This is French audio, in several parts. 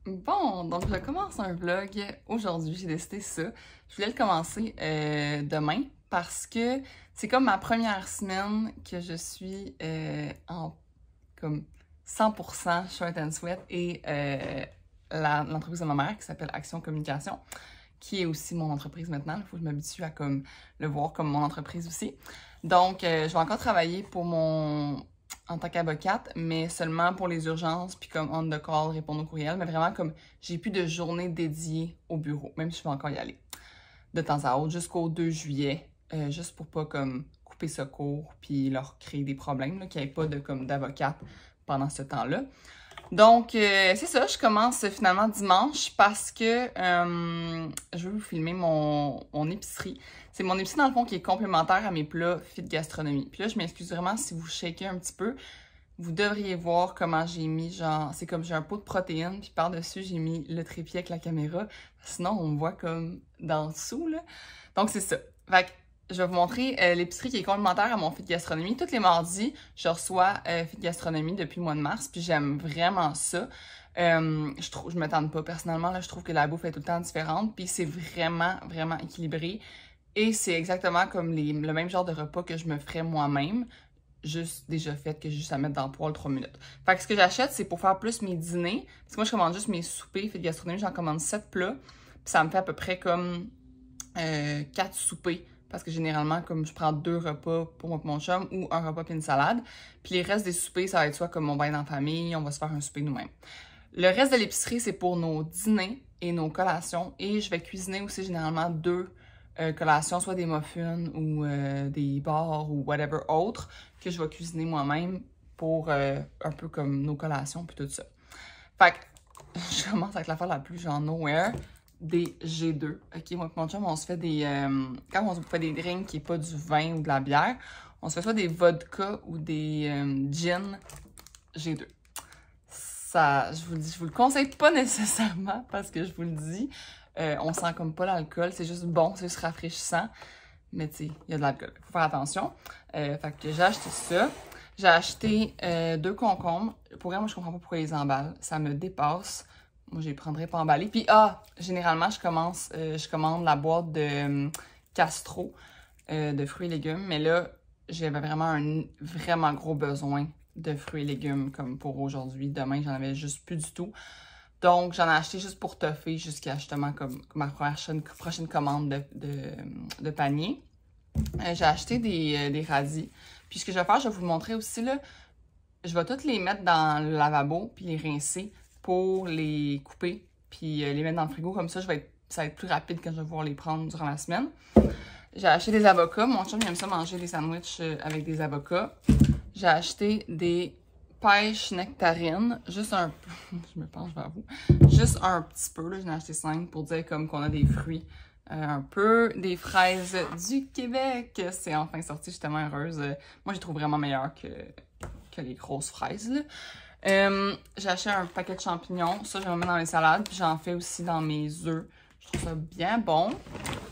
Bon, donc je commence un vlog aujourd'hui, j'ai décidé ça. Je voulais le commencer demain parce que c'est comme ma première semaine que je suis en comme 100% Short and Sweat et l'entreprise de ma mère qui s'appelle Action Communication, qui est aussi mon entreprise maintenant. Il faut que je m'habitue à comme le voir comme mon entreprise aussi. Donc, je vais encore travailler pour en tant qu'avocate, mais seulement pour les urgences, puis comme on the call, répondre aux courriels, mais vraiment comme j'ai plus de journée dédiée au bureau, même si je vais encore y aller de temps à autre, jusqu'au 2 juillet, juste pour pas comme couper ce cours, puis leur créer des problèmes, qu'il n'y ait pas de comme d'avocate pendant ce temps-là. Donc, c'est ça, je commence finalement dimanche parce que je veux vous filmer mon épicerie. C'est mon épicerie, dans le fond, qui est complémentaire à mes plats Fit Gastronomie. Puis là, je m'excuse vraiment si vous shakez un petit peu. Vous devriez voir comment j'ai mis, genre, c'est comme j'ai un pot de protéines, puis par-dessus, j'ai mis le trépied avec la caméra. Sinon, on me voit comme dans dessous, là. Donc, c'est ça. Fait que, je vais vous montrer l'épicerie qui est complémentaire à mon Fit Gastronomie. Tous les mardis, je reçois Fit Gastronomie depuis le mois de mars, puis j'aime vraiment ça. Je me tente pas personnellement, là, je trouve que la bouffe est tout le temps différente, puis c'est vraiment, vraiment équilibré. Et c'est exactement comme le même genre de repas que je me ferais moi-même, juste déjà fait, que j'ai juste à mettre dans le poêle 3 minutes. Fait que ce que j'achète, c'est pour faire plus mes dîners, parce que moi, je commande juste mes soupers Fit Gastronomie, j'en commande 7 plats, puis ça me fait à peu près comme 4 soupers. Parce que généralement, comme je prends 2 repas pour moi et mon chum ou un repas puis une salade. Puis les restes des soupers, ça va être soit comme on va être en famille, on va se faire un souper nous-mêmes. Le reste de l'épicerie, c'est pour nos dîners et nos collations. Et je vais cuisiner aussi généralement 2 collations, soit des muffins ou des bars ou whatever autre, que je vais cuisiner moi-même pour un peu comme nos collations puis tout ça. Fait que je commence avec l'affaire la plus genre nowhere. Des G2. OK, moi et mon chum, on se fait des... quand on se fait des drinks qui n'est pas du vin ou de la bière, on se fait soit des vodka ou des gin G2. Ça, je vous le conseille pas nécessairement parce que je vous le dis, on sent comme pas l'alcool, c'est juste bon, c'est juste rafraîchissant, mais tu sais, il y a de l'alcool, faut faire attention. Fait que j'ai acheté ça. J'ai acheté 2 concombres. Pour vrai, moi, je comprends pas pourquoi ils emballent. Ça me dépasse. Moi, je les prendrais pas emballés. Puis, généralement, je commande la boîte de Castro de fruits et légumes. Mais là, j'avais vraiment un vraiment gros besoin de fruits et légumes comme pour aujourd'hui. Demain, j'en avais juste plus du tout. Donc, j'en ai acheté juste pour toffer jusqu'à justement comme ma prochaine commande de panier. J'ai acheté des radis. Puis, ce que je vais faire, je vais vous le montrer aussi, là. Je vais toutes les mettre dans le lavabo puis les rincer pour les couper, puis les mettre dans le frigo. Comme ça, ça va être plus rapide quand je vais pouvoir les prendre durant la semaine. J'ai acheté des avocats. Mon chum, il aime ça manger des sandwichs avec des avocats. J'ai acheté des pêches nectarines. Juste un peu. Je me penche vers vous. Juste un petit peu. J'en ai acheté 5 pour dire comme qu'on a des fruits un peu. Des fraises du Québec. C'est enfin sorti. Je suis tellement heureuse. Moi, je les trouve vraiment meilleures que les grosses fraises, là. J'ai acheté un paquet de champignons. Ça, je vais le mettre dans les salades. Puis j'en fais aussi dans mes œufs. Je trouve ça bien bon.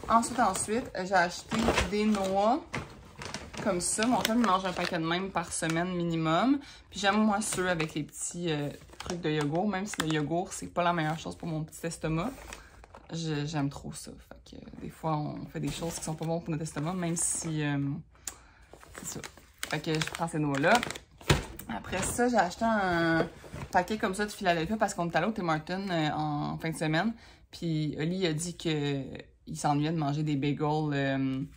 Ensuite, j'ai acheté des noix. Comme ça. Mon chum, il mange un paquet de même par semaine minimum. Puis j'aime, moi, ceux avec les petits trucs de yogourt. Même si le yogourt, c'est pas la meilleure chose pour mon petit estomac. J'aime trop ça. Fait que des fois, on fait des choses qui sont pas bonnes pour notre estomac. Même si... c'est ça. Fait que je prends ces noix-là. Après ça, j'ai acheté un paquet comme ça de Philadelphia parce qu'on est allé au Tim Hortons en fin de semaine. Puis Oli a dit qu'il s'ennuyait de manger des bagels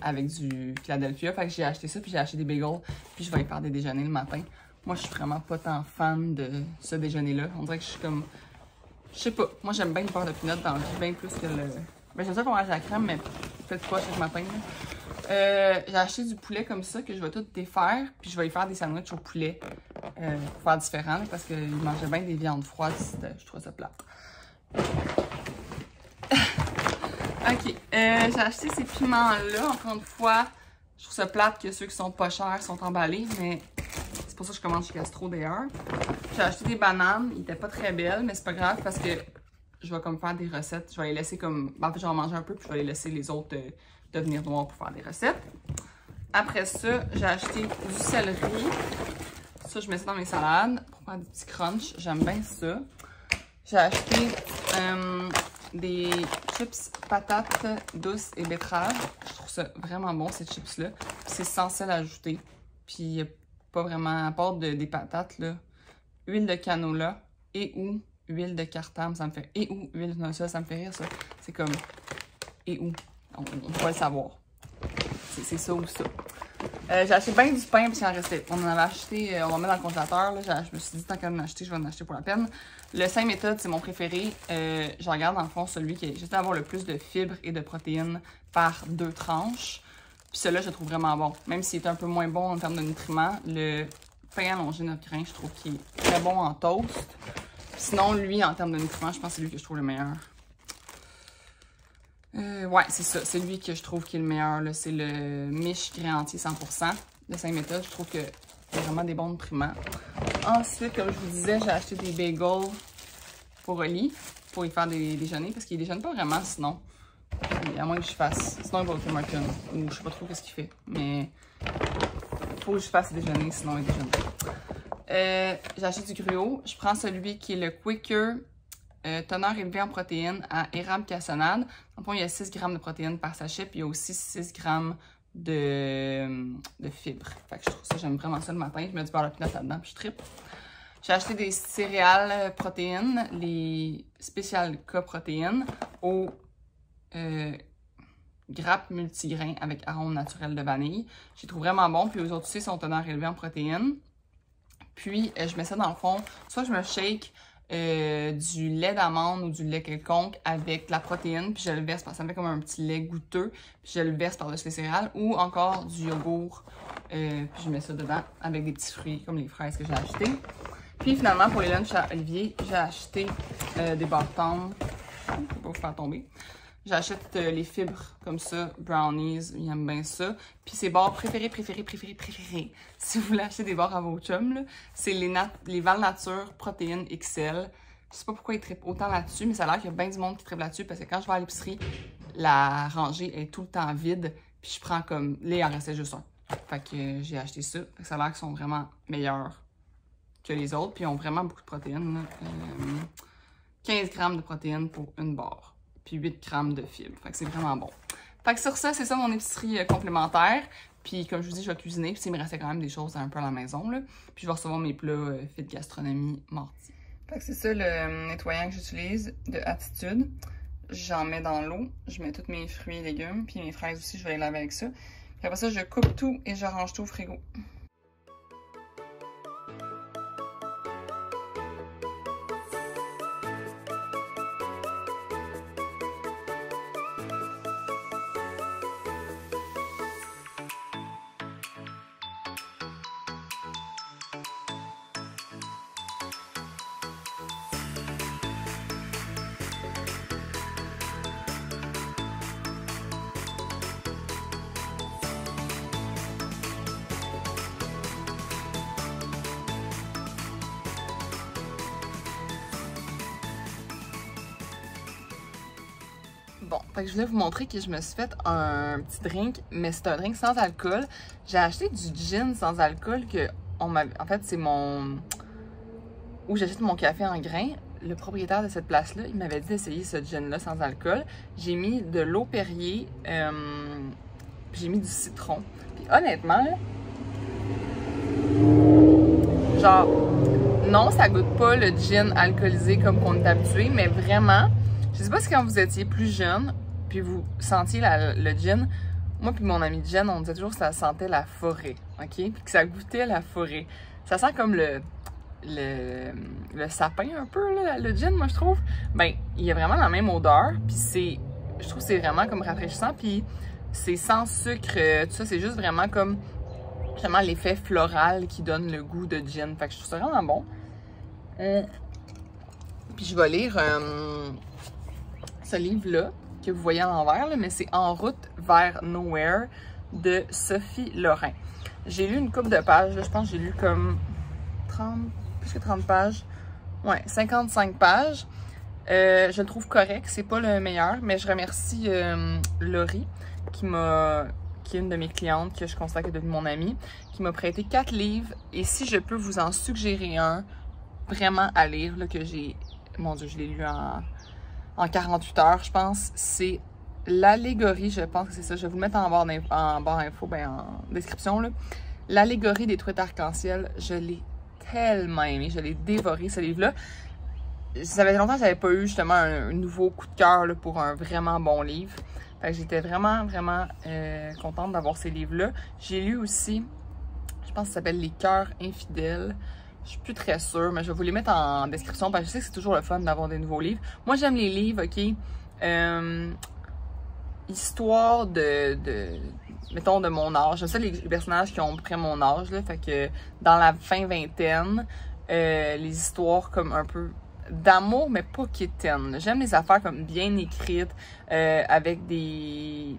avec du Philadelphia. Fait que j'ai acheté ça, puis j'ai acheté des bagels. Puis je vais y faire des déjeuners le matin. Moi, je suis vraiment pas tant fan de ce déjeuner-là. On dirait que je suis comme... Je sais pas. Moi, j'aime bien le beurre de pinot dans le vie, bien plus que le... Ben, j'aime ça pour manger la crème, mais peut-être pas chaque matin, là. J'ai acheté du poulet comme ça que je vais tout défaire, puis je vais y faire des sandwichs au poulet pour faire différent, là, parce qu'il mangeait bien des viandes froides, je trouve ça plate. Ok, j'ai acheté ces piments-là, encore une fois, je trouve ça plate que ceux qui sont pas chers sont emballés, mais c'est pour ça que je commande chez Castro d'ailleurs. J'ai acheté des bananes, ils étaient pas très belles, mais c'est pas grave parce que je vais comme faire des recettes, je vais les laisser comme, en fait je vais en manger un peu, puis je vais les laisser les autres devenir noirs pour faire des recettes. Après ça, j'ai acheté du céleri. Ça, je mets ça dans mes salades pour faire des petits crunchs. J'aime bien ça. J'ai acheté des chips patates douces et betteraves. Je trouve ça vraiment bon, ces chips-là. C'est sans sel ajouté. Puis il n'y a pas vraiment, à part des patates, là, huile de canola et ou huile de cartame, ça me fait... Et ou huile de ça me fait rire, ça. C'est comme... Et où? On va le savoir. C'est ça ou ça. J'ai acheté bien du pain parce qu'il en restait. On en avait acheté, on va mettre dans le congélateur. Là. Je me suis dit, tant qu'à en acheter, je vais en acheter pour la peine. Le 5 méthodes, c'est mon préféré. Je regarde dans le fond celui qui est juste à avoir le plus de fibres et de protéines par 2 tranches. Puis celui-là, je le trouve vraiment bon. Même s'il est un peu moins bon en termes de nutriments, le pain allongé 9 grains, je trouve qu'il est très bon en toast. Sinon, lui, en termes de nutriments, je pense que c'est lui que je trouve le meilleur. Ouais, c'est ça. C'est lui que je trouve qui est le meilleur. C'est le Mich grain entier 100% de 5 méthodes. Je trouve qu'il y a vraiment des bons nutriments. Ensuite, comme je vous disais, j'ai acheté des bagels pour Oli pour y faire des déjeuners parce qu'il déjeune pas vraiment sinon. Et à moins que je fasse. Sinon, il va au Tim Hortons ou je sais pas trop qu'est-ce qu'il fait. Mais il faut que je fasse déjeuner sinon il déjeune pas. J'ai acheté du gruau. Je prends celui qui est le Quaker. Teneur élevée en protéines à érable cassonade. En fond, il y a 6 grammes de protéines par sachet, puis il y a aussi 6 grammes de fibres. Fait que je trouve ça, j'aime vraiment ça le matin. Je mets du beurre de pinot là-dedans, puis je trippe. J'ai acheté des céréales protéines, les Special K protéines, aux grappes multigrains avec arôme naturel de vanille. Je les trouve vraiment bons, puis eux autres aussi sont teneur élevée en protéines. Puis, je mets ça dans le fond. Soit je me shake du lait d'amande ou du lait quelconque avec de la protéine, puis je le verse, ça me fait comme un petit lait goûteux, puis je le verse par-dessus les céréales, ou encore du yogourt, puis je mets ça dedans avec des petits fruits comme les fraises que j'ai achetées. Puis finalement, pour les lunchs à Olivier, j'ai acheté des bâtons, je ne vais pas vous faire tomber. J'achète les fibres comme ça, brownies, il aime bien ça. Puis ses barres préférées. Si vous voulez acheter des barres à vos chums, c'est les Val Nature Protéines XL. Je sais pas pourquoi ils trippent autant là-dessus, mais ça a l'air qu'il y a bien du monde qui trippe là-dessus parce que quand je vais à l'épicerie, la rangée est tout le temps vide. Puis je prends comme... Là, il en restait juste un. Fait que j'ai acheté ça. Fait que ça a l'air qu'ils sont vraiment meilleurs que les autres. Puis ils ont vraiment beaucoup de protéines. 15 grammes de protéines pour une barre. Puis 8 grammes de fibres. Fait que c'est vraiment bon. Fait que sur ça, c'est ça mon épicerie complémentaire. Puis comme je vous dis, je vais cuisiner. Puis il me restait quand même des choses un peu à la maison, là. Puis je vais recevoir mes plats Fit Gastronomie mardi. Fait que c'est ça le nettoyant que j'utilise de Attitude. J'en mets dans l'eau. Je mets tous mes fruits et légumes. Puis mes fraises aussi, je vais les laver avec ça. Puis après ça, je coupe tout et je range tout au frigo. Bon, fait que je voulais vous montrer que je me suis fait un petit drink, mais c'est un drink sans alcool. J'ai acheté du gin sans alcool que en fait, c'est mon... où j'achète mon café en grains. Le propriétaire de cette place-là, il m'avait dit d'essayer ce gin-là sans alcool. J'ai mis de l'eau Perrier, j'ai mis du citron. Puis honnêtement, là, genre, non, ça goûte pas le gin alcoolisé comme qu'on est habitué, mais vraiment... Je sais pas si quand vous étiez plus jeune, puis vous sentiez le gin, moi puis mon ami Jen, on disait toujours que ça sentait la forêt, ok? Puis que ça goûtait la forêt. Ça sent comme le sapin un peu, là, le gin, moi je trouve. Ben, il y a vraiment la même odeur, puis je trouve que c'est vraiment comme rafraîchissant, puis c'est sans sucre, tout ça, c'est juste vraiment comme, justement, l'effet floral qui donne le goût de gin. Fait que je trouve ça vraiment bon. Puis je vais lire... ce livre-là, que vous voyez à l'envers, mais c'est En route vers Nowhere de Sophie Lorrain. J'ai lu une couple de pages, là, je pense que j'ai lu comme 30, plus que 30 pages. Ouais, 55 pages. Je le trouve correct, c'est pas le meilleur, mais je remercie Laurie, qui est une de mes clientes, que je constate que est devenue mon amie, qui m'a prêté 4 livres, et si je peux vous en suggérer un, vraiment à lire, là, que j'ai mon Dieu, je l'ai lu en 48 heures, je pense. C'est l'allégorie, je pense que c'est ça. Je vais vous le mettre en barre info, ben en description, là. L'allégorie des truites arc-en-ciel, je l'ai tellement aimé, je l'ai dévoré, ce livre-là. Ça fait longtemps que j'avais pas eu justement un nouveau coup de cœur là, pour un vraiment bon livre. Fait que j'étais vraiment contente d'avoir ces livres-là. J'ai lu aussi, je pense que ça s'appelle Les cœurs infidèles. Je suis plus très sûre, mais je vais vous les mettre en description parce que je sais que c'est toujours le fun d'avoir des nouveaux livres. Moi, j'aime les livres, ok? Histoire mettons, de mon âge. J'aime ça les personnages qui ont à peu près mon âge, là. Fait que dans la fin vingtaine, les histoires comme un peu d'amour, mais pas quétaines. J'aime les affaires comme bien écrites, avec des...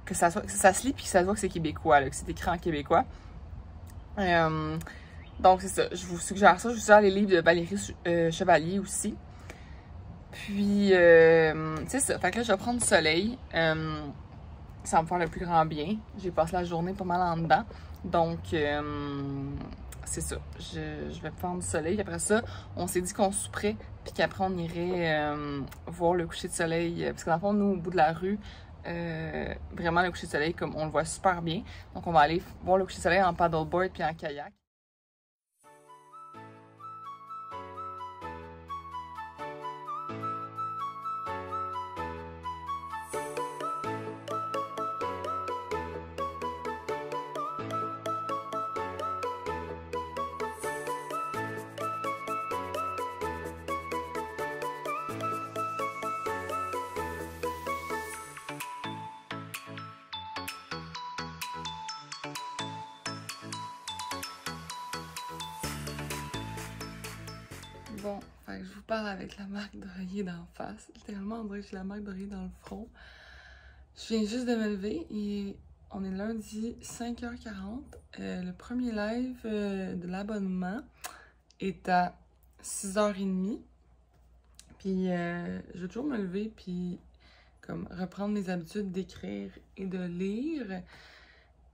que ça se lit puis que ça se voit que c'est québécois, là, que c'est écrit en québécois. Donc c'est ça, je vous suggère ça. Je vous suggère les livres de Valérie Chevalier aussi. Puis, c'est ça. Fait que là, je vais prendre du soleil. Ça va me faire le plus grand bien. J'ai passé la journée pas mal en dedans. Donc, c'est ça. Je vais prendre du soleil. Après ça, on s'est dit qu'on souperait. Puis qu'après, on irait voir le coucher de soleil. Parce que dans le fond, nous, au bout de la rue, vraiment, le coucher de soleil, comme on le voit super bien. Donc, on va aller voir le coucher de soleil en paddleboard puis en kayak. Bon, fait que je vous parle avec la marque d'oreiller d'en face. Littéralement, on dirait que j'ai la marque d'oreiller dans le front. Je viens juste de me lever et on est lundi 5h40. Le premier live de l'abonnement est à 6h30. Puis je vais toujours me lever puis comme reprendre mes habitudes d'écrire et de lire.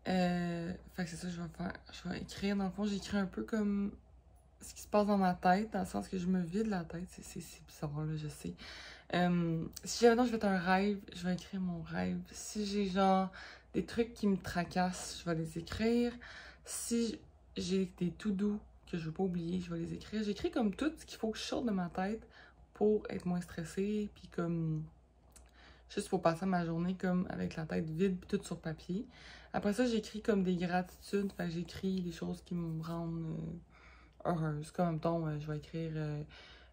Fait que c'est ça que je vais faire. Je vais écrire. Dans le fond, j'écris un peu comme ce qui se passe dans ma tête, dans le sens que je me vide la tête. C'est bizarre, là, je sais. Si jamais je fais un rêve, je vais écrire mon rêve. Si j'ai genre des trucs qui me tracassent, je vais les écrire. Si j'ai des tout doux que je veux pas oublier, je vais les écrire. J'écris comme tout ce qu'il faut que je sorte de ma tête pour être moins stressée, puis comme juste pour passer ma journée comme avec la tête vide puis tout sur papier. Après ça, j'écris comme des gratitudes. Fait que j'écris des choses qui me rendent heureuse. Comme, mettons, je vais écrire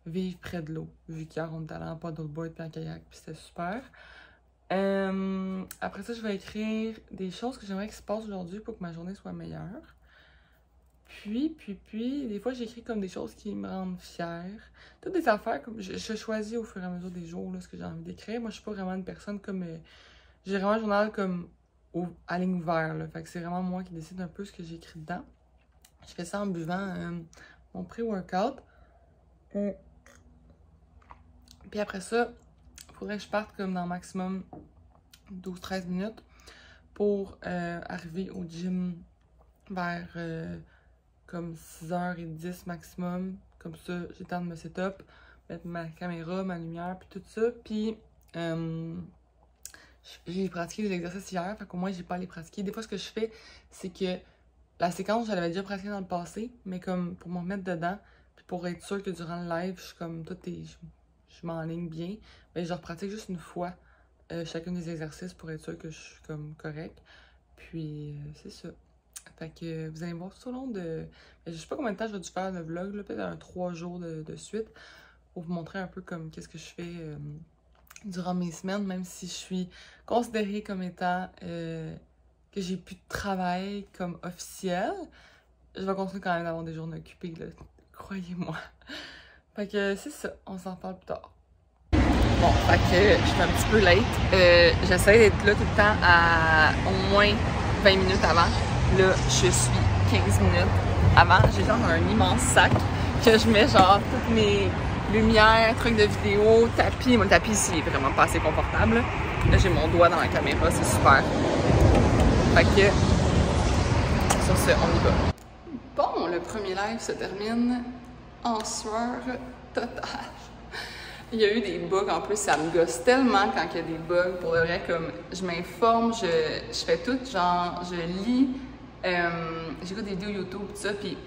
vivre près de l'eau. Vu qu'hier, on était allé en paddleboard puis en kayak, puis c'était super. Après ça, je vais écrire des choses que j'aimerais qu'il se passe aujourd'hui pour que ma journée soit meilleure. Puis, des fois, j'écris comme des choses qui me rendent fière. Toutes des affaires comme... Je choisis au fur et à mesure des jours là, ce que j'ai envie d'écrire. Moi, je suis pas vraiment une personne comme... j'ai vraiment un journal comme à ligne ouverte, là. Fait que c'est vraiment moi qui décide un peu ce que j'écris dedans. Je fais ça en buvant mon pré-workout. Puis après ça, il faudrait que je parte comme dans maximum 12-13 minutes pour arriver au gym vers comme 6h10 maximum. Comme ça, j'ai le temps de me set-up, mettre ma caméra, ma lumière, puis tout ça. Puis j'ai pratiqué des exercices hier, fait qu'au moins j'ai pas à les pratiquer. Des fois, ce que je fais, c'est que la séquence, je l'avais déjà pratiquée dans le passé, mais comme pour me remettre dedans, puis pour être sûre que durant le live, je suis comme je m'enligne bien, mais je repratique juste une fois chacun des exercices pour être sûre que je suis comme correcte. Puis c'est ça. Fait que vous allez me voir tout au long de... Je sais pas combien de temps je vais dû faire le vlog, peut-être un 3 jours de suite, pour vous montrer un peu comme qu'est-ce que je fais durant mes semaines, même si je suis considérée comme étant... que j'ai plus de travail comme officiel, je vais continuer quand même d'avoir des journées occupées, là, croyez-moi. Fait que c'est ça, on s'en parle plus tard. Bon, fait que je suis un petit peu late. J'essaie d'être là tout le temps à au moins 20 minutes avant. Là, je suis 15 minutes avant. J'ai genre un immense sac que je mets genre toutes mes lumières, trucs de vidéo, tapis. Mon tapis ici est vraiment pas assez confortable. Là, j'ai mon doigt dans la caméra, c'est super. Fait que, sur ce, on y va. Bon, le premier live se termine en sueur totale. Il y a eu des bugs, en plus, ça me gosse tellement quand il y a des bugs. Pour de vrai, comme, je m'informe, je fais tout, genre, je lis, j'écoute des vidéos YouTube, tout ça, puis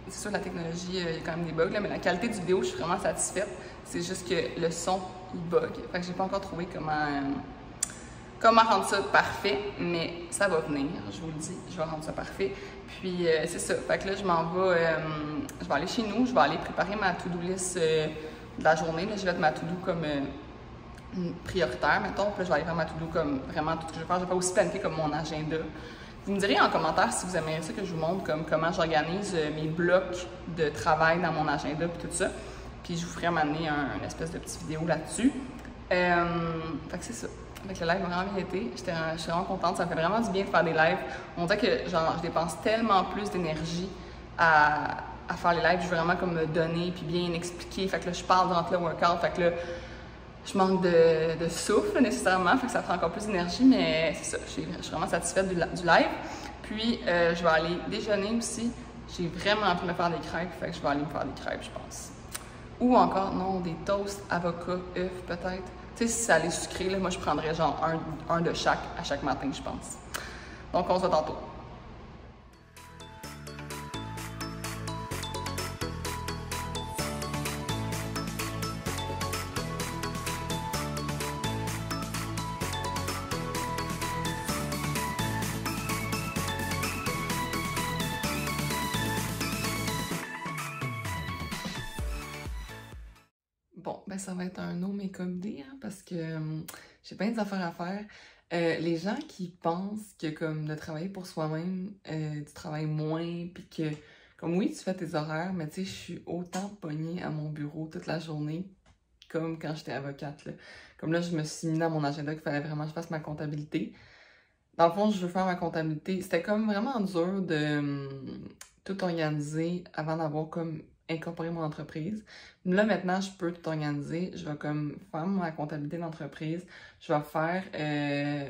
c'est sûr, la technologie, il y a quand même des bugs, là, mais la qualité du vidéo, je suis vraiment satisfaite. C'est juste que le son, il bug. Fait que j'ai pas encore trouvé comment rendre ça parfait, mais ça va venir, je vous le dis, je vais rendre ça parfait. Puis c'est ça, fait que là, je vais aller chez nous, je vais aller préparer ma to-do list de la journée. Là, je vais mettre ma to-do comme prioritaire, mettons. Puis là, je vais aller faire ma to-do comme vraiment tout ce que je vais faire. Je vais pas aussi planifier comme mon agenda. Vous me direz en commentaire si vous aimeriez ça que je vous montre comme comment j'organise mes blocs de travail dans mon agenda puis tout ça. Puis je vous ferai m'amener une espèce de petite vidéo là-dessus. Fait que c'est ça. Avec le live a vraiment bien été. Je suis vraiment contente. Ça me fait vraiment du bien de faire des lives. On dirait que genre, je dépense tellement plus d'énergie à faire les lives. Je veux vraiment comme me donner puis bien expliquer. Fait que là, je parle durant le workout. Fait que là, je manque de souffle nécessairement. Fait que ça prend encore plus d'énergie. Mais c'est ça. Je suis vraiment satisfaite du live. Puis, je vais aller déjeuner aussi. J'ai vraiment envie de me faire des crêpes. Fait que je vais aller me faire des crêpes, je pense. Ou encore, non, des toasts, avocats, œufs, peut-être. Tu sais, si ça allait sucré, là, moi, je prendrais genre un de chaque à chaque matin, je pense. Donc, on se voit tantôt. Bon, ben ça va être un no make-up day, hein, parce que j'ai plein d'affaires à faire. Les gens qui pensent que comme de travailler pour soi-même, tu travailles moins, puis que comme oui, tu fais tes horaires, mais tu sais, je suis autant pognée à mon bureau toute la journée comme quand j'étais avocate, là. Comme là, je me suis mis dans mon agenda qu'il fallait vraiment que je fasse ma comptabilité. Dans le fond, je veux faire ma comptabilité. C'était comme vraiment dur de tout organiser avant d'avoir comme incorporé mon entreprise. Là, maintenant, je peux tout organiser. Je vais comme faire ma comptabilité d'entreprise. Je vais faire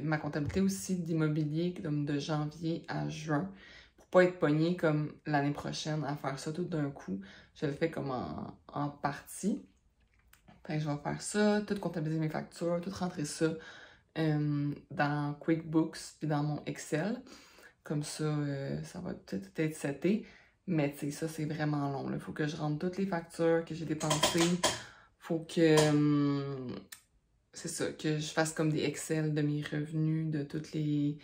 ma comptabilité aussi d'immobilier comme de janvier à juin pour pas être pognée comme l'année prochaine à faire ça tout d'un coup. Je le fais comme en partie. Fait que je vais faire ça, tout comptabiliser mes factures, tout rentrer ça dans QuickBooks puis dans mon Excel. Comme ça, ça va tout être seté. Mais tu sais, ça, c'est vraiment long. Il faut que je rentre toutes les factures que j'ai dépensées. Faut que, c'est ça, que je fasse comme des Excel de mes revenus, de toutes les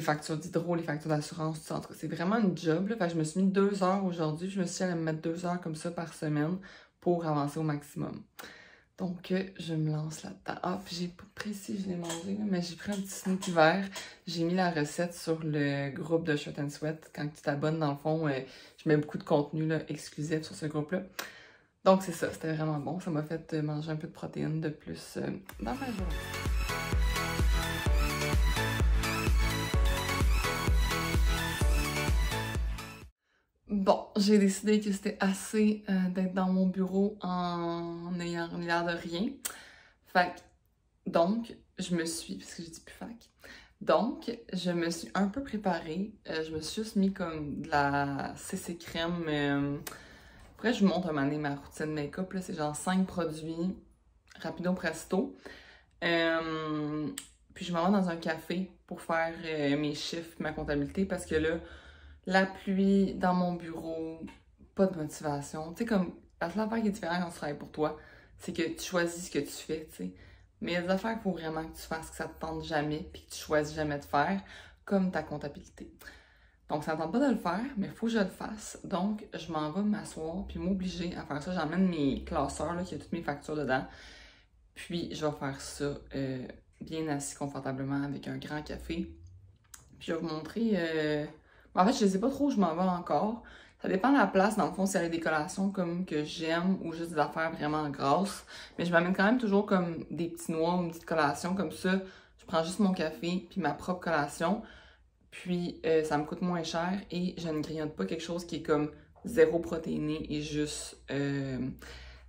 factures d'hydro, les factures d'assurance, tout ça. En tout cas, c'est vraiment une job, là. Fait que je me suis mis 2 heures aujourd'hui. Je me suis dit à me mettre 2 heures comme ça par semaine pour avancer au maximum. Donc, je me lance là-dedans. Ah, puis j'ai pas précis, je l'ai mangé, là, mais j'ai pris un petit smoothie vert. J'ai mis la recette sur le groupe de Shirt and Sweat. Quand tu t'abonnes, dans le fond, je mets beaucoup de contenu là, exclusif sur ce groupe-là. Donc, c'est ça, c'était vraiment bon. Ça m'a fait manger un peu de protéines de plus dans ma journée. Bon, j'ai décidé que c'était assez d'être dans mon bureau en n'ayant l'air de rien. Fait que, donc, je me suis, parce que je dis plus fac, donc, je me suis un peu préparée. Je me suis juste mis comme de la CC crème. Après, je vous montre un moment donné ma routine make-up. C'est genre 5 produits, rapido presto. Puis je m'en vais dans un café pour faire mes chiffres, ma comptabilité, parce que là, la pluie dans mon bureau, pas de motivation. Tu sais, comme, parce que l'affaire qui est différente quand tu travailles pour toi, c'est que tu choisis ce que tu fais, tu sais. Mais il y a des affaires qu'il faut vraiment que tu fasses, que ça te tente jamais, puis que tu choisis jamais de faire, comme ta comptabilité. Donc, ça ne tente pas de le faire, mais il faut que je le fasse. Donc, je m'en vais m'asseoir, puis m'obliger à faire ça. J'emmène mes classeurs, là, qui a toutes mes factures dedans. Puis, je vais faire ça bien assis confortablement avec un grand café. Puis, je vais vous montrer... En fait, je ne sais pas trop où je m'en vais encore. Ça dépend de la place, dans le fond, s'il y a des collations comme que j'aime ou juste des affaires vraiment grasses. Mais je m'amène quand même toujours comme des petits noix ou une petite collation comme ça. Je prends juste mon café puis ma propre collation. Puis ça me coûte moins cher et je ne grignote pas quelque chose qui est comme zéro protéiné et juste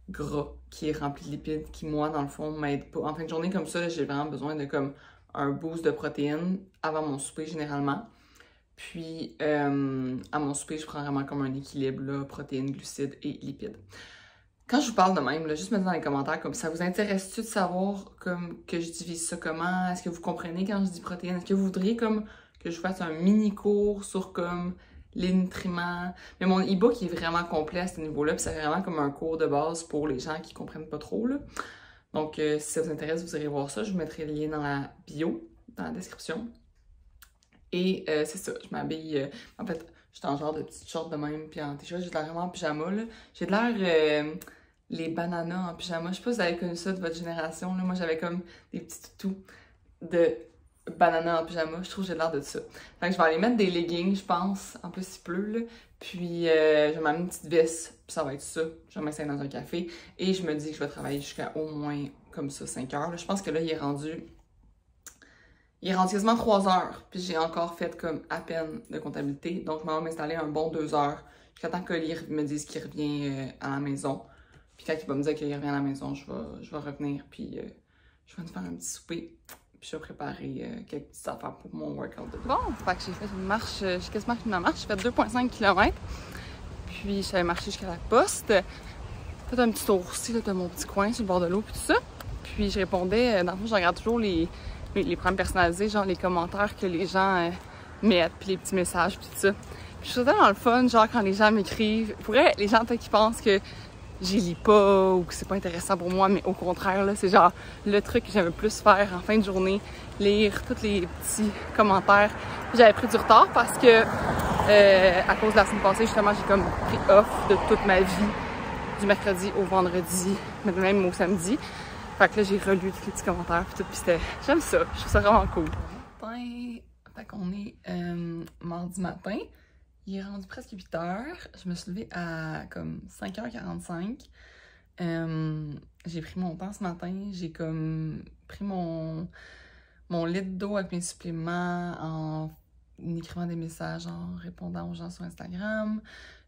gras, qui est rempli de lipides, qui moi, dans le fond, m'aide pas. En fin de journée comme ça, j'ai vraiment besoin de comme un boost de protéines avant mon souper généralement. Puis, à mon souper, je prends vraiment comme un équilibre, là, protéines, glucides et lipides. Quand je vous parle de même, là, juste me dire dans les commentaires, comme ça vous intéresse-tu de savoir comme que je divise ça comment? Est-ce que vous comprenez quand je dis protéines? Est-ce que vous voudriez comme que je vous fasse un mini cours sur comme les nutriments? Mais mon e-book est vraiment complet à ce niveau-là, puis c'est vraiment comme un cours de base pour les gens qui comprennent pas trop, là. Donc, si ça vous intéresse, vous irez voir ça. Je vous mettrai le lien dans la bio, dans la description. Et c'est ça, je m'habille... en fait, je suis en genre de petite short de même, puis en t-shirt, j'ai de l'air vraiment en pyjama, là. J'ai de l'air... les bananas en pyjama. Je sais pas si vous avez connu ça de votre génération, là. Moi, j'avais comme des petits toutous de bananas en pyjama. Je trouve que j'ai l'air de ça. Fait que je vais aller mettre des leggings, je pense. En plus, il pleut, là. Puis, je vais m'amener une petite veste, puis ça va être ça. Je vais m'installer dans un café. Et je me dis que je vais travailler jusqu'à au moins, comme ça, 5 heures. Là. Je pense que là, il est rendu quasiment 3 heures. Puis j'ai encore fait comme à peine de comptabilité. Donc, je vais m'installer un bon 2 heures. Jusqu'à temps que Oli me dise qu'il revient à la maison. Puis quand il va me dire qu'il revient à la maison, je vais revenir. Puis je vais me faire un petit souper. Puis je vais préparer quelques petites affaires pour mon workout. Bon, fait que j'ai fait une marche, j'ai quasiment fait ma marche. J'ai fait 2,5 km. Puis je suis allée marcher jusqu'à la poste. J'ai fait un petit tour aussi là, de mon petit coin sur le bord de l'eau. Puis tout ça. Puis je répondais, dans le fond, je regarde toujours les programmes personnalisés, genre les commentaires que les gens mettent, puis les petits messages, puis tout ça. Puis je trouve ça tellement le fun, genre quand les gens m'écrivent. Pour vrai, les gens peut-être qui pensent que j'y lis pas ou que c'est pas intéressant pour moi, mais au contraire, là, c'est genre le truc que j'aime le plus faire en fin de journée, lire tous les petits commentaires. J'avais pris du retard parce que à cause de la semaine passée, justement, j'ai comme pris off de toute ma vie, du mercredi au vendredi, même au samedi. Fait que là, j'ai relu tous les petits commentaires pis tout, pis c'était... J'aime ça, je trouve ça vraiment cool. Fait qu'on est mardi matin. Il est rendu presque 8 heures. Je me suis levée à comme 5h45. J'ai pris mon temps ce matin. J'ai comme pris mon litre d'eau avec mes suppléments en écrivant des messages, en répondant aux gens sur Instagram.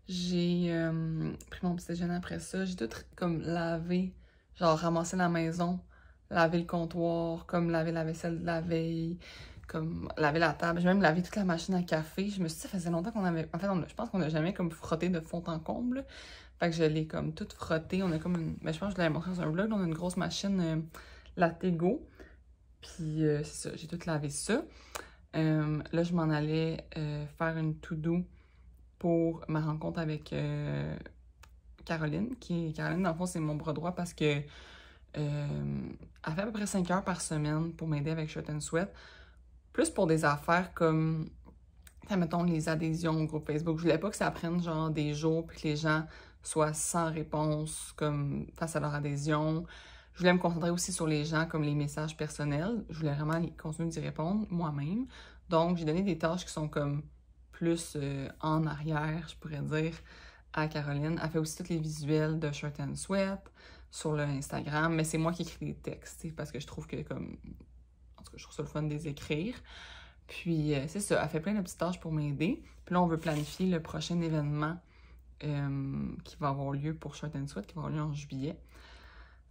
J'ai pris mon petit déjeuner après ça. J'ai tout comme lavé, genre ramasser la maison, laver le comptoir, comme laver la vaisselle de la veille, comme laver la table. J'ai même lavé toute la machine à café. Je me suis dit, ça faisait longtemps qu'on avait... En fait, je pense qu'on n'a jamais comme frotté de fond en comble. Fait que je l'ai comme toute frottée. On a comme une... Ben, je pense que je l'avais montré dans un vlog. On a une grosse machine Lattego. Puis c'est ça, j'ai tout lavé ça. Là, je m'en allais faire une to-do pour ma rencontre avec Caroline. Caroline, dans le fond, c'est mon bras droit parce que elle fait à peu près 5 heures par semaine pour m'aider avec Shirt and Sweat. Plus pour des affaires comme, mettons, les adhésions au groupe Facebook. Je voulais pas que ça prenne genre des jours puis que les gens soient sans réponse comme face à leur adhésion. Je voulais me concentrer aussi sur les gens comme les messages personnels. Je voulais vraiment continuer d'y répondre moi-même. Donc, j'ai donné des tâches qui sont comme plus en arrière, je pourrais dire, à Caroline. Elle fait aussi tous les visuels de Shirt and Sweat sur le Instagram, mais c'est moi qui écris les textes, parce que je trouve que comme... En tout cas, je trouve ça le fun de les écrire. Puis, c'est ça, elle fait plein de petites tâches pour m'aider. Puis là, on veut planifier le prochain événement qui va avoir lieu pour Shirt and Sweat, qui va avoir lieu en juillet.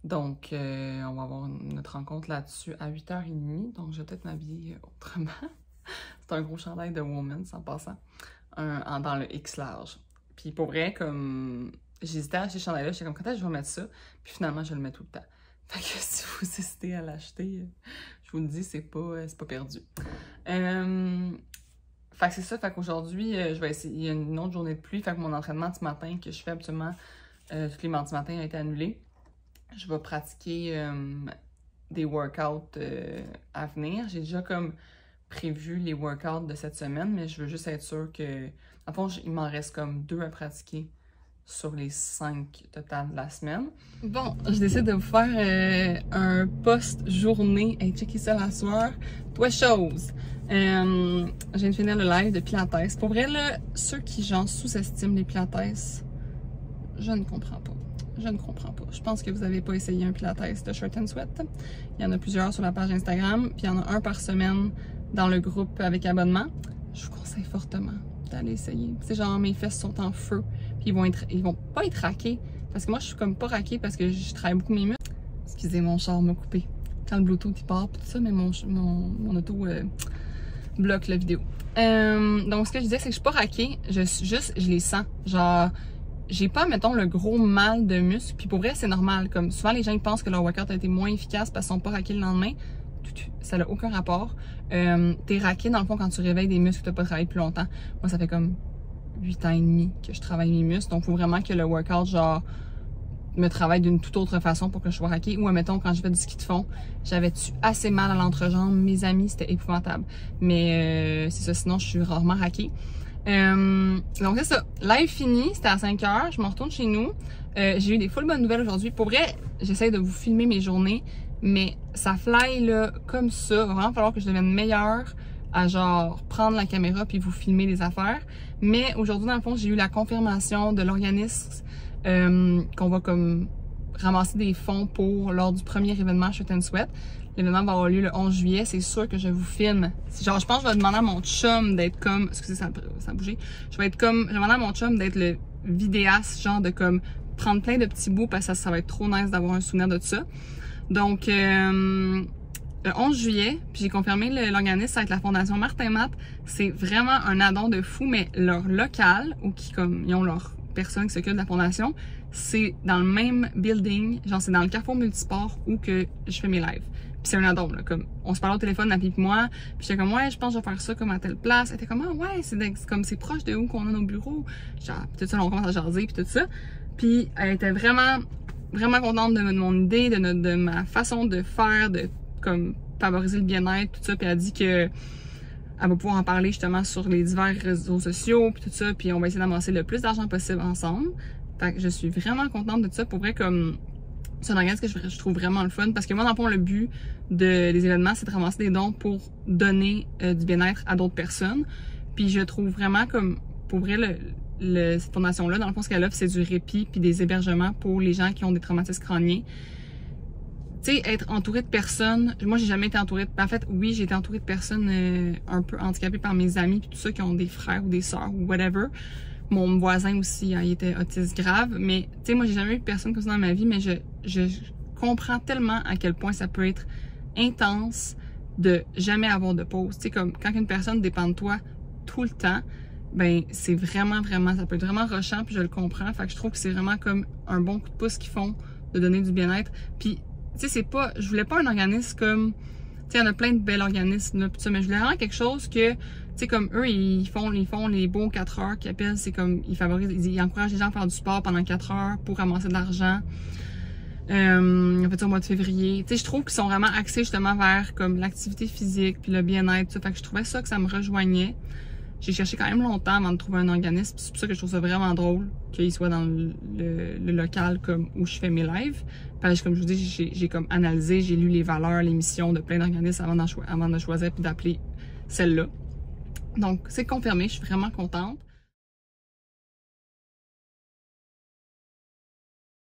Donc, on va avoir notre rencontre là-dessus à 8h30. Donc, je vais peut-être m'habiller autrement. C'est un gros chandail de Woman, en passant, dans le X large. Puis pour vrai, comme j'hésitais à acheter ce chandail-là, j'étais comme, quand est-ce que je vais mettre ça? Puis finalement, je le mets tout le temps. Fait que si vous hésitez à l'acheter, je vous le dis, c'est pas perdu. Fait que c'est ça, fait qu'aujourd'hui, je vais essayer, il y a une autre journée de pluie, fait que mon entraînement ce matin, que je fais habituellement tous les mardis matins, a été annulé. Je vais pratiquer des workouts à venir. J'ai déjà comme prévu les workouts de cette semaine, mais je veux juste être sûre que... En fond, il m'en reste comme 2 à pratiquer sur les 5 total de la semaine. Bon, je décide de vous faire un post-journée. Hey, checkez ça la soirée. Trois choses. Je viens de finir le live de Pilates. Pour vrai, là, ceux qui, genre, sous-estiment les Pilates, je ne comprends pas. Je ne comprends pas. Je pense que vous n'avez pas essayé un Pilates de Shirt and Sweat. Il y en a plusieurs sur la page Instagram, puis il y en a un par semaine dans le groupe avec abonnement. Je vous conseille fortement d'aller essayer. C'est genre, mes fesses sont en feu, puis ils vont pas être raqués, parce que moi, je suis comme pas raquée parce que je travaille beaucoup mes muscles. Excusez, mon char m'a coupé. Quand le Bluetooth, il part, puis tout ça, mais mon auto bloque la vidéo. Donc, ce que je disais, c'est que je suis pas raquée, je les sens. Genre, j'ai pas, mettons, le gros mal de muscles. Puis pour vrai, c'est normal. Comme souvent, les gens ils pensent que leur workout a été moins efficace parce qu'ils sont pas raqués le lendemain. Ça n'a aucun rapport. T'es raqué, dans le fond, quand tu réveilles des muscles que t'as pas travaillé depuis longtemps. Moi, ça fait comme 8 ans et demi que je travaille mes muscles. Donc, il faut vraiment que le workout, genre, me travaille d'une toute autre façon pour que je sois raquée. Ou, admettons, quand je fais du ski de fond, j'avais-tu assez mal à l'entrejambe. Mes amis, c'était épouvantable. Mais c'est ça, sinon, je suis rarement raquée. Donc c'est ça, live fini, c'était à 5h, je me retourne chez nous. J'ai eu des full bonnes nouvelles aujourd'hui. Pour vrai, j'essaie de vous filmer mes journées, mais ça fly là comme ça. Il va vraiment falloir que je devienne meilleure à genre prendre la caméra puis vous filmer des affaires. Mais aujourd'hui, dans le fond, j'ai eu la confirmation de l'organisme qu'on va comme ramasser des fonds pour lors du premier événement Shot and Sweat. L'événement va avoir lieu le 11 juillet, c'est sûr que je vous filme. Genre, je pense que je vais demander à mon chum d'être comme... Excusez, ça a bougé. Je vais demander à mon chum d'être le vidéaste, genre de comme prendre plein de petits bouts parce que ça va être trop nice d'avoir un souvenir de ça. Donc, le 11 juillet, puis j'ai confirmé l'organisme, ça va être la Fondation Martin Matt. C'est vraiment un addon de fou, mais leur local, ou qui comme ils ont leur personne qui s'occupe de la fondation, c'est dans le même building, genre c'est dans le Carrefour Multisport où que je fais mes lives. Puis c'est un addon, là, comme on se parle au téléphone, Napi et moi, puis j'étais comme ouais, je pense que je vais faire ça comme à telle place. Elle était comme ah ouais, c'est comme c'est proche de où qu'on a nos bureaux. Genre, tout ça, on commence à jaser puis tout ça. Puis elle était vraiment contente de mon idée, de ma façon de faire, de comme favoriser le bien-être, tout ça. Puis elle a dit que elle va pouvoir en parler justement sur les divers réseaux sociaux puis tout ça. Puis on va essayer d'amasser le plus d'argent possible ensemble. Fait que je suis vraiment contente de ça. Pour vrai, comme c'est un organisme que je trouve vraiment le fun parce que moi, dans le fond, le but des événements, c'est de ramasser des dons pour donner du bien-être à d'autres personnes. Puis je trouve vraiment comme, pour vrai, cette fondation-là, dans le fond, ce qu'elle offre, c'est du répit puis des hébergements pour les gens qui ont des traumatismes crâniens. Tu sais, être entouré de personnes, moi j'ai jamais été entourée en fait, oui, j'ai été entourée de personnes un peu handicapées par mes amis puis tout ça qui ont des frères ou des sœurs ou whatever. Mon voisin aussi, hein, il était autiste grave, mais tu sais, moi j'ai jamais eu personne comme ça dans ma vie, mais je comprends tellement à quel point ça peut être intense de jamais avoir de pause. Tu sais, comme quand une personne dépend de toi tout le temps, ben c'est vraiment, ça peut être vraiment rushant, puis je le comprends. Fait que je trouve que c'est vraiment comme un bon coup de pouce qu'ils font de donner du bien-être. Puis tu sais, c'est pas, je voulais pas un organisme comme, tu sais, il y en a plein de bels organismes, là, pis ça, mais je voulais vraiment quelque chose que, tu sais, comme eux, ils font les beaux 4 heures qu'ils appellent, c'est comme, ils favorisent, ils encouragent les gens à faire du sport pendant 4 heures pour ramasser de l'argent. En fait, au mois de février. Tu sais, je trouve qu'ils sont vraiment axés justement vers, comme, l'activité physique, puis le bien-être, tout ça. Fait que je trouvais ça que ça me rejoignait. J'ai cherché quand même longtemps avant de trouver un organisme, c'est pour ça que je trouve ça vraiment drôle qu'il soit dans le local comme où je fais mes lives. Parce que comme je vous dis, j'ai comme analysé, j'ai lu les valeurs, les missions de plein d'organismes avant de choisir puis d'appeler celle-là. Donc c'est confirmé, je suis vraiment contente.